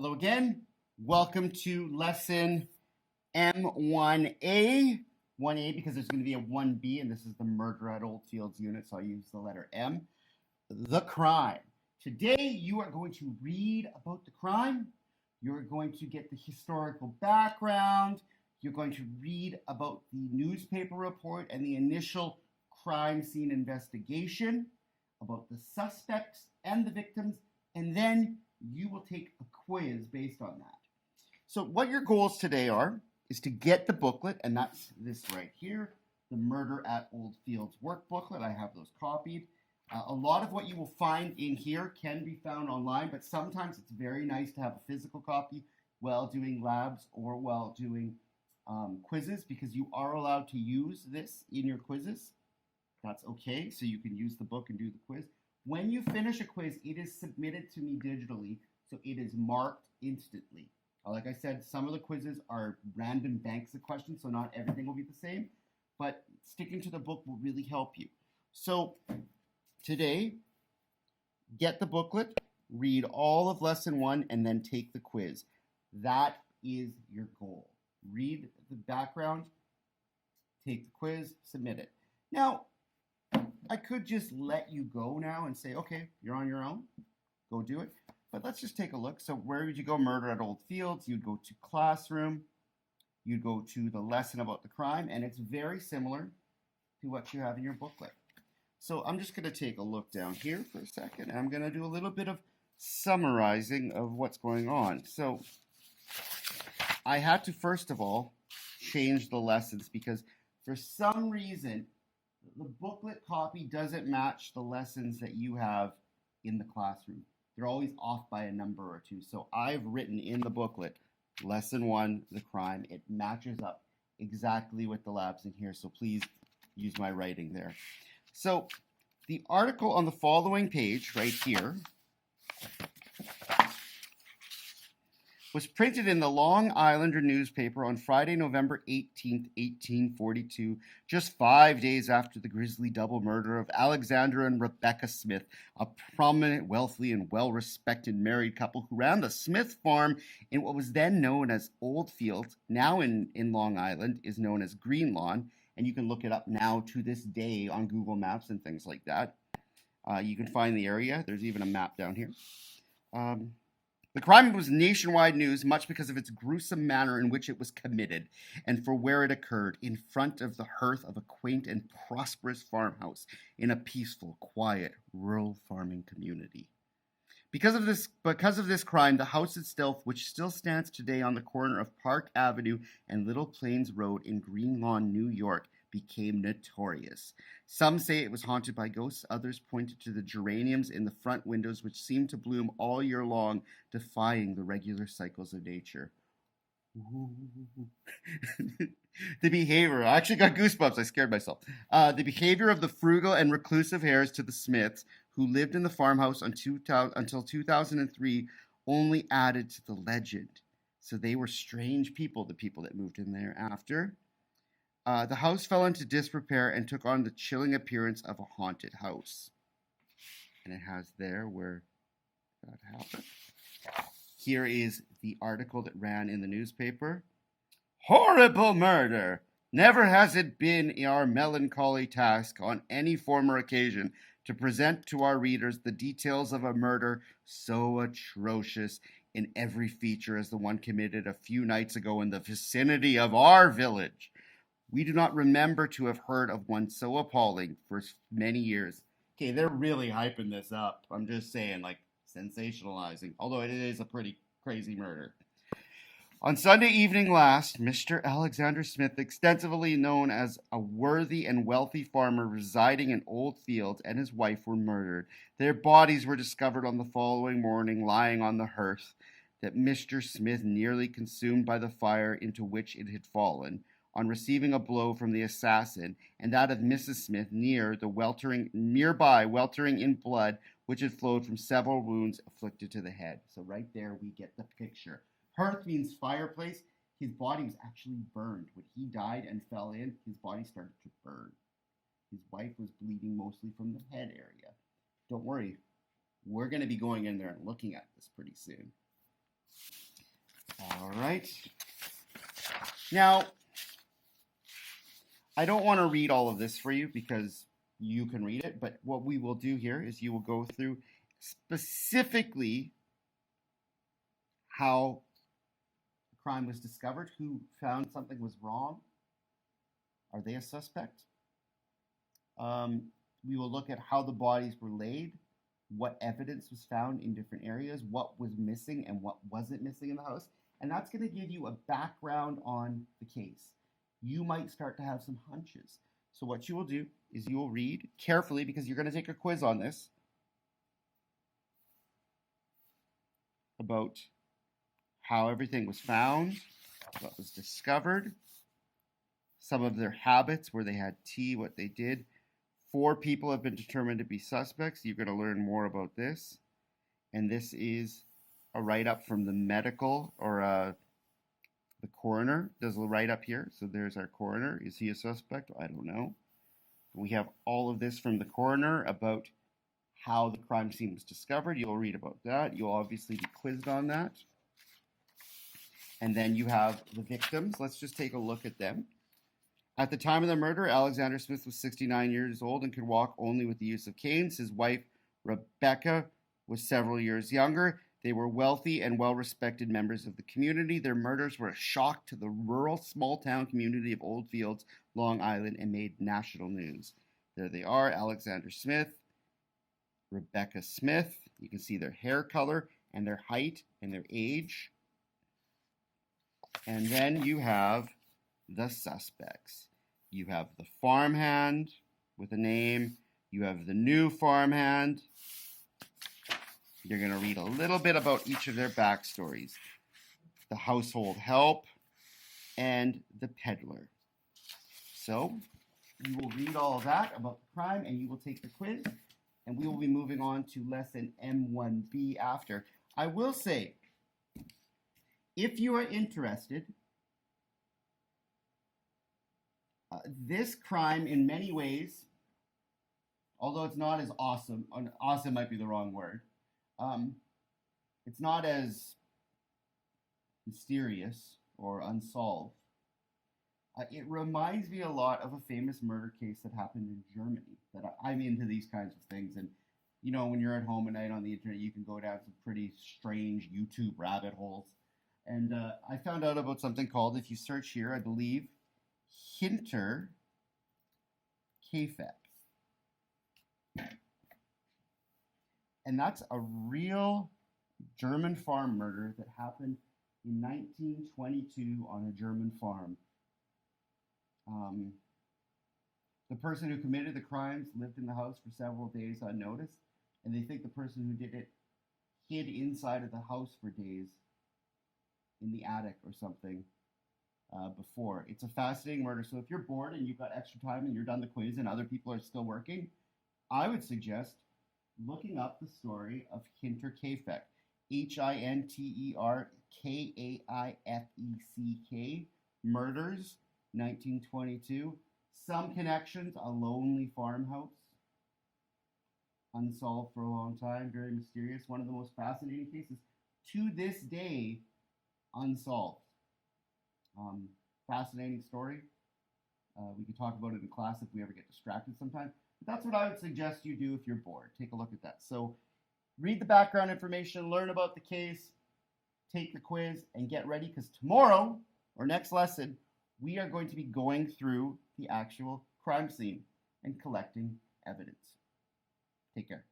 Hello again. Welcome to lesson M1A. 1A because there's going to be a 1B, and this is the murder at Oldfields unit, so I use the letter M. The crime. Today you are going to read about the crime. You're going to get the historical background. You're going to read about the newspaper report and the initial crime scene investigation, about the suspects and the victims, and then you will take a quiz based on that. So what your goals today are is to get the booklet, and that's this right here, the Murder at Oldfields work booklet. I have those copied. A lot of what you will find in here can be found online, but sometimes it's very nice to have a physical copy while doing labs or while doing quizzes, because you are allowed to use this in your quizzes. That's okay, so you can use the book and do the quiz. When you finish a quiz, it is submitted to me digitally, so it is marked instantly. Like I said, some of the quizzes are random banks of questions, so not everything will be the same, but sticking to the book will really help you. So today, get the booklet, read all of lesson 1, and then take the quiz. That is your goal. Read the background, take the quiz, submit it. Now, I could just let you go now and say, okay, you're on your own, go do it. But let's just take a look. So where would you go? Murder at Oldfields. You'd go to classroom. You'd go to the lesson about the crime, and it's very similar to what you have in your booklet. So I'm just going to take a look down here for a second, and I'm going to do a little bit of summarizing of what's going on. So I had to, first of all, change the lessons because for some reason, the booklet copy doesn't match the lessons that you have in the classroom. They're always off by a number or two. So I've written in the booklet, lesson 1, the crime. It matches up exactly with the labs in here. So please use my writing there. So the article on the following page right here was printed in the Long Islander newspaper on Friday, November 18th, 1842, just 5 days after the grisly double murder of Alexander and Rebecca Smith, a prominent, wealthy, and well-respected married couple who ran the Smith farm in what was then known as Oldfields, now in Long Island, is known as Green Lawn, and you can look it up now to this day on Google Maps and things like that. You can find the area. There's even a map down here. The crime was nationwide news, much because of its gruesome manner in which it was committed, and for where it occurred, in front of the hearth of a quaint and prosperous farmhouse in a peaceful, quiet, rural farming community. Because of this crime, the house itself, which still stands today on the corner of Park Avenue and Little Plains Road in Green Lawn, New York, became notorious. Some say it was haunted by ghosts, others pointed to the geraniums in the front windows, which seemed to bloom all year long, defying the regular cycles of nature. The behavior, I actually got goosebumps, I scared myself. The behavior of the frugal and reclusive heirs to the Smiths, who lived in the farmhouse until 2003, only added to the legend. So they were strange people, the people that moved in there after. The house fell into disrepair and took on the chilling appearance of a haunted house. And it has there where that happened. Here is the article that ran in the newspaper. Horrible murder! Never has it been our melancholy task on any former occasion to present to our readers the details of a murder so atrocious in every feature as the one committed a few nights ago in the vicinity of our village. We do not remember to have heard of one so appalling for many years. Okay, they're really hyping this up. I'm just saying, like, sensationalizing. Although it is a pretty crazy murder. On Sunday evening last, Mr. Alexander Smith, extensively known as a worthy and wealthy farmer residing in Oldfields, and his wife were murdered. Their bodies were discovered on the following morning, lying on the hearth that Mr. Smith nearly consumed by the fire into which it had fallen, on receiving a blow from the assassin, and that of Mrs. Smith nearby, weltering in blood, which had flowed from several wounds afflicted to the head. So right there we get the picture. Hearth means fireplace. His body was actually burned. When he died and fell in, his body started to burn. His wife was bleeding mostly from the head area. Don't worry, we're going to be going in there and looking at this pretty soon. All right. Now, I don't want to read all of this for you because you can read it, but what we will do here is you will go through specifically how the crime was discovered, who found something was wrong. Are they a suspect? We will look at how the bodies were laid, what evidence was found in different areas, what was missing and what wasn't missing in the house. And that's going to give you a background on the case. You might start to have some hunches. So what you will do is you will read carefully because you're going to take a quiz on this about how everything was found, what was discovered, some of their habits, where they had tea, what they did. 4 people have been determined to be suspects. You're going to learn more about this. And this is a write-up from the medical, or the coroner does a write-up here. So there's our coroner. Is he a suspect? I don't know. We have all of this from the coroner about how the crime scene was discovered. You'll read about that. You'll obviously be quizzed on that. And then you have the victims. Let's just take a look at them. At the time of the murder, Alexander Smith was 69 years old and could walk only with the use of canes. His wife, Rebecca, was several years younger. They were wealthy and well-respected members of the community. Their murders were a shock to the rural, small-town community of Oldfields, Long Island, and made national news. There they are, Alexander Smith, Rebecca Smith. You can see their hair color and their height and their age. And then you have the suspects. You have the farmhand with a name. You have the new farmhand. You're going to read a little bit about each of their backstories. The household help and the peddler. So you will read all of that about the crime and you will take the quiz. And we will be moving on to lesson M1B after. I will say, if you are interested, this crime in many ways, although it's not as awesome, awesome might be the wrong word, it's not as mysterious or unsolved. It reminds me a lot of a famous murder case that happened in Germany. That I'm into these kinds of things, and you know, when you're at home at night on the internet, you can go down some pretty strange YouTube rabbit holes. And I found out about something called, if you search here, I believe, Hinterkaifeck. And that's a real German farm murder that happened in 1922 on a German farm. The person who committed the crimes lived in the house for several days unnoticed, and they think the person who did it hid inside of the house for days in the attic or something before. It's a fascinating murder, so if you're bored and you've got extra time and you're done the quiz and other people are still working, I would suggest looking up the story of Hinterkaifeck. Hinterkaifeck, murders, 1922. Some connections, a lonely farmhouse, unsolved for a long time, very mysterious. One of the most fascinating cases to this day, unsolved. Fascinating story. We could talk about it in class if we ever get distracted sometime. But that's what I would suggest you do if you're bored. Take a look at that. So read the background information, learn about the case, take the quiz, and get ready, because tomorrow, or next lesson, we are going to be going through the actual crime scene and collecting evidence. Take care.